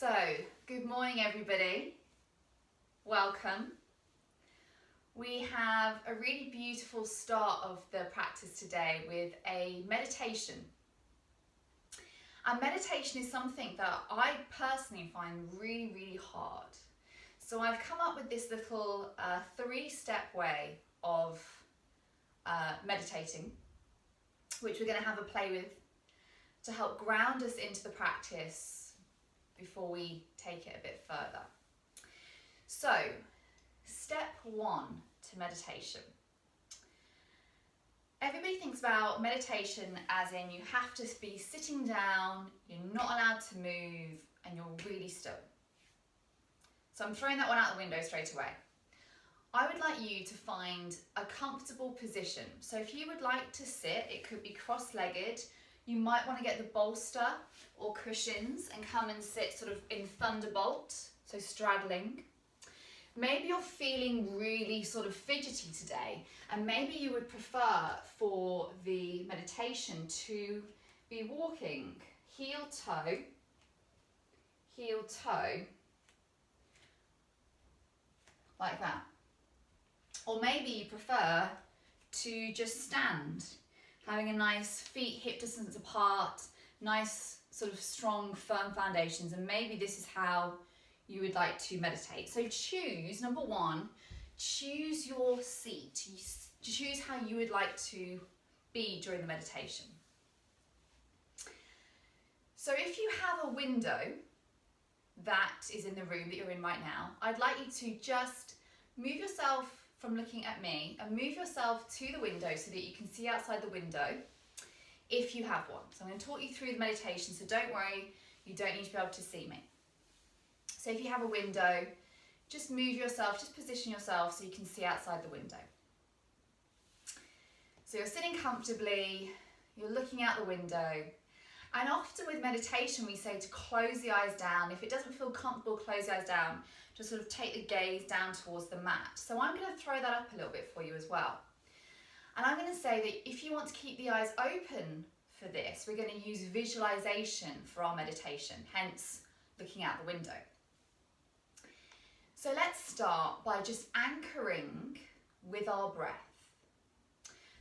So, good morning everybody. Welcome. We have a really beautiful start of the practice today with a meditation. And meditation is something that I personally find really hard. So I've come up with this little three-step way of meditating, which we're going to have a play with to help ground us into the practice before we take it a bit further. So, step one to meditation. Everybody thinks about meditation as in you have to be sitting down, you're not allowed to move, and you're really still. So I'm throwing that one out the window straight away. I would like you to find a comfortable position. So if you would like to sit, it could be cross-legged. You might want to get the bolster or cushions and come and sit sort of in thunderbolt, so straddling. Maybe you're feeling really sort of fidgety today, and maybe you would prefer for the meditation to be walking heel toe, like that. Or maybe you prefer to just stand, having a nice feet hip distance apart, nice sort of strong firm foundations, and maybe this is how you would like to meditate. So choose, number one, choose your seat. Choose how you would like to be during the meditation. So if you have a window that is in the room that you're in right now, I'd like you to just move yourself from looking at me and move yourself to the window so that you can see outside the window if you have one. So I'm going to talk you through the meditation, so don't worry, you don't need to be able to see me. So if you have a window, just move yourself, just position yourself so you can see outside the window. So you're sitting comfortably, you're looking out the window, and often with meditation we say to close the eyes down. If it doesn't feel comfortable, close the eyes down. Just sort of take the gaze down towards the mat. So I'm going to throw that up a little bit for you as well. And I'm going to say that if you want to keep the eyes open for this, we're going to use visualization for our meditation, hence looking out the window. So let's start by just anchoring with our breath.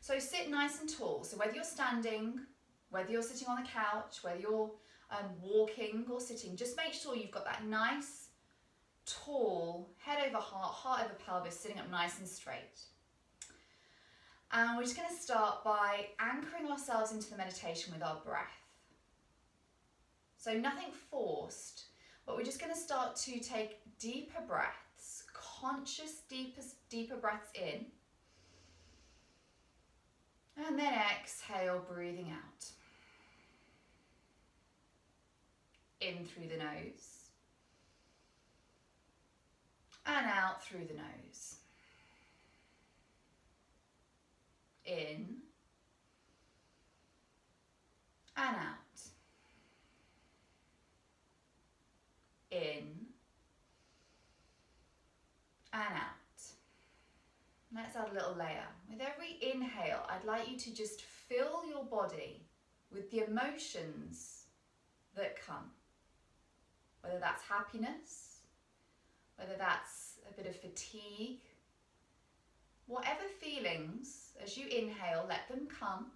So sit nice and tall. So whether you're standing, whether you're sitting on the couch, whether you're walking or sitting, just make sure you've got that nice, tall, head over heart, heart over pelvis, sitting up nice and straight. And we're just going to start by anchoring ourselves into the meditation with our breath. So nothing forced, but we're just going to start to take deeper breaths, conscious deeper breaths in. And then exhale, breathing out. In through the nose. And out through the nose. In. And out. In. And out. Let's add a little layer. With every inhale, I'd like you to just fill your body with the emotions that come. Whether that's happiness, whether that's a bit of fatigue, whatever feelings, as you inhale, let them come.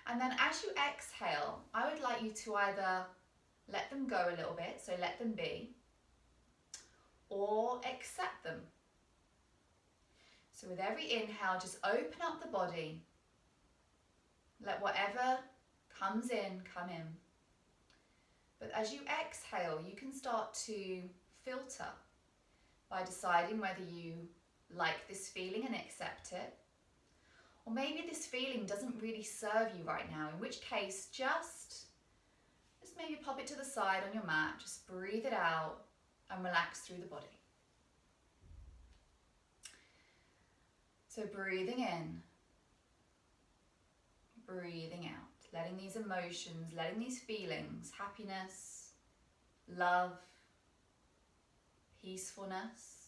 And then as you exhale, I would like you to either let them go a little bit, so let them be, or accept them. So with every inhale, just open up the body. Let whatever comes in, come in. But as you exhale, you can start to filter by deciding whether you like this feeling and accept it, or maybe this feeling doesn't really serve you right now, in which case just maybe pop it to the side on your mat, just breathe it out and relax through the body. So breathing in, breathing out, letting these emotions, letting these feelings, happiness, love, peacefulness,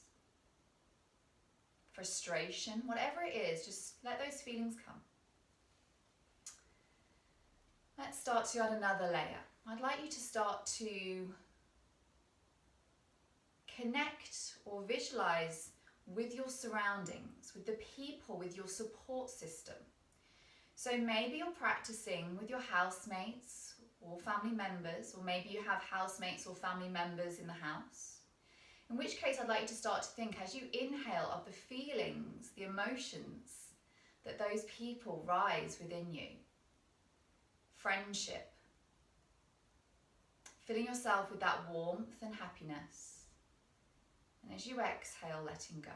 frustration, whatever it is, just let those feelings come. Let's start to add another layer. I'd like you to start to connect or visualize with your surroundings, with the people, with your support system. So maybe you're practicing with your housemates or family members, or maybe you have housemates or family members in the house. In which case I'd like you to start to think, as you inhale, of the feelings, the emotions that those people rise within you. Friendship. Filling yourself with that warmth and happiness. And as you exhale, letting go.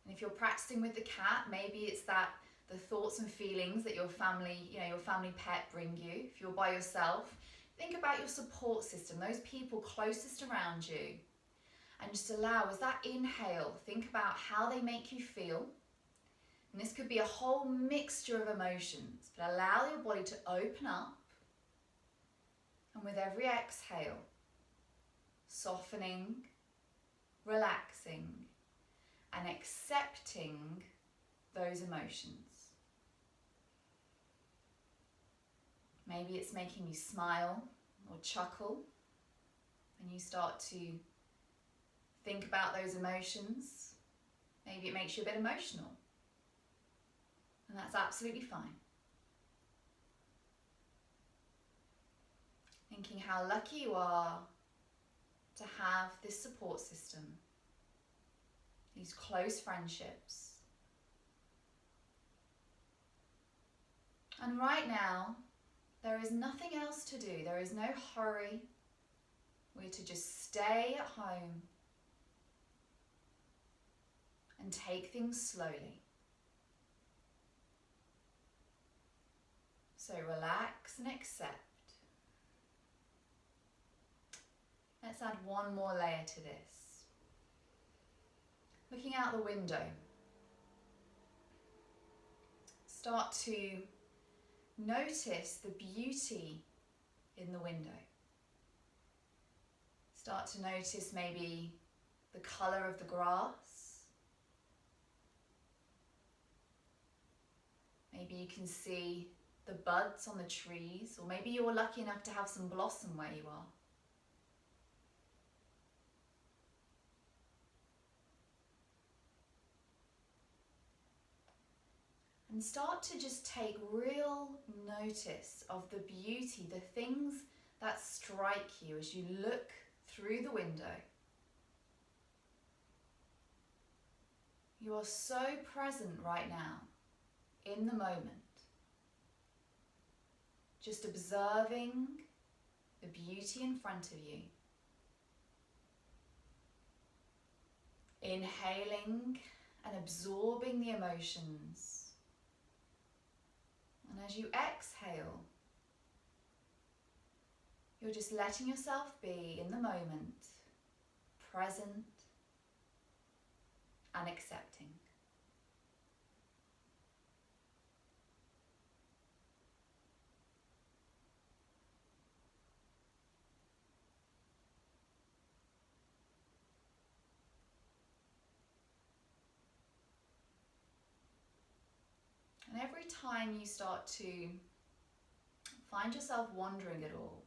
And if you're practicing with the cat, maybe it's that the thoughts and feelings that your family, your family pet bring you. If you're by yourself, think about your support system, those people closest around you. And just allow, as that inhale, think about how they make you feel. And this could be a whole mixture of emotions, but allow your body to open up. And with every exhale, softening, relaxing, and accepting those emotions. Maybe it's making you smile or chuckle, and you start to think about those emotions. Maybe it makes you a bit emotional, and that's absolutely fine. Thinking how lucky you are to have this support system, these close friendships. And right now, there is nothing else to do. There is no hurry. We're to just stay at home and take things slowly. So relax and accept. Let's add one more layer to this. Looking out the window. Start to notice the beauty in the window. Start to notice maybe the colour of the grass. Maybe you can see the buds on the trees, or maybe you're lucky enough to have some blossom where you are. And start to just take real notice of the beauty, the things that strike you as you look through the window. You are so present right now, in the moment. Just observing the beauty in front of you. Inhaling and absorbing the emotions. And as you exhale, you're just letting yourself be in the moment, present and accepting. And every time you start to find yourself wandering at all,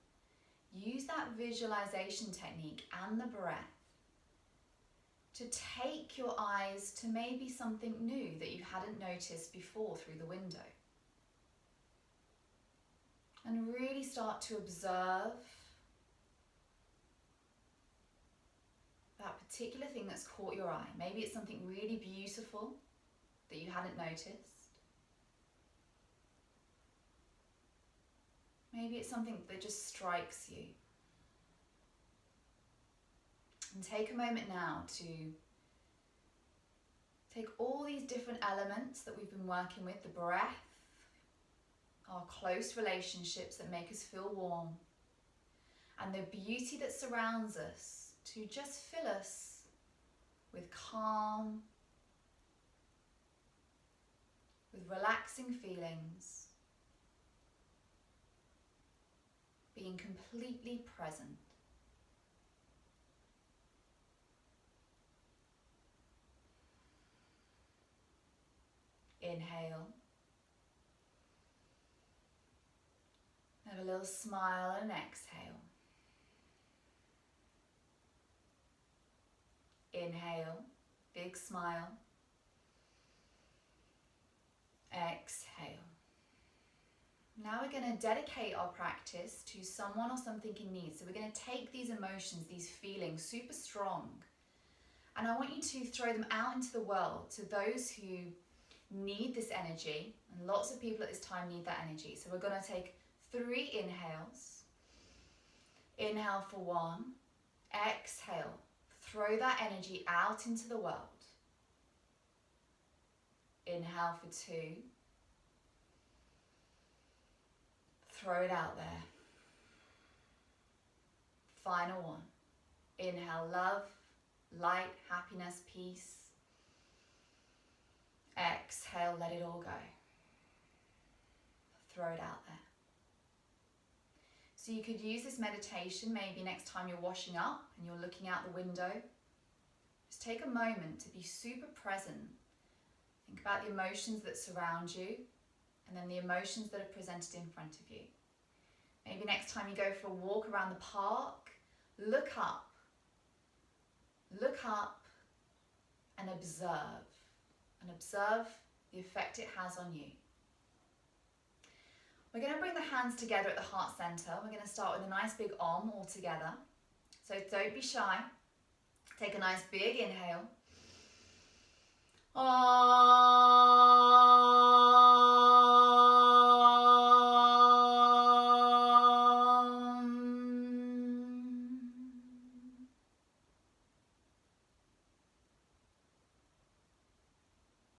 use that visualization technique and the breath to take your eyes to maybe something new that you hadn't noticed before through the window. And really start to observe that particular thing that's caught your eye. Maybe it's something really beautiful that you hadn't noticed. Maybe it's something that just strikes you. And take a moment now to take all these different elements that we've been working with, the breath, our close relationships that make us feel warm, and the beauty that surrounds us, to just fill us with calm, with relaxing feelings, being completely present. Inhale. Have a little smile and exhale. Inhale, big smile. Exhale. Now we're going to dedicate our practice to someone or something in need. So we're going to take these emotions, these feelings, super strong, and I want you to throw them out into the world to those who need this energy. And lots of people at this time need that energy. So we're going to take 3 inhales. Inhale for 1. Exhale. Throw that energy out into the world. Inhale for 2. Throw it out there. Final 1. Inhale love, light, happiness, peace. Exhale, let it all go. Throw it out there. So you could use this meditation maybe next time you're washing up and you're looking out the window. Just take a moment to be super present. Think about the emotions that surround you and then the emotions that are presented in front of you. Maybe next time you go for a walk around the park, look up. Look up and observe. And observe the effect it has on you. We're going to bring the hands together at the heart center. We're going to start with a nice big Om all together. So don't be shy. Take a nice big inhale. Om.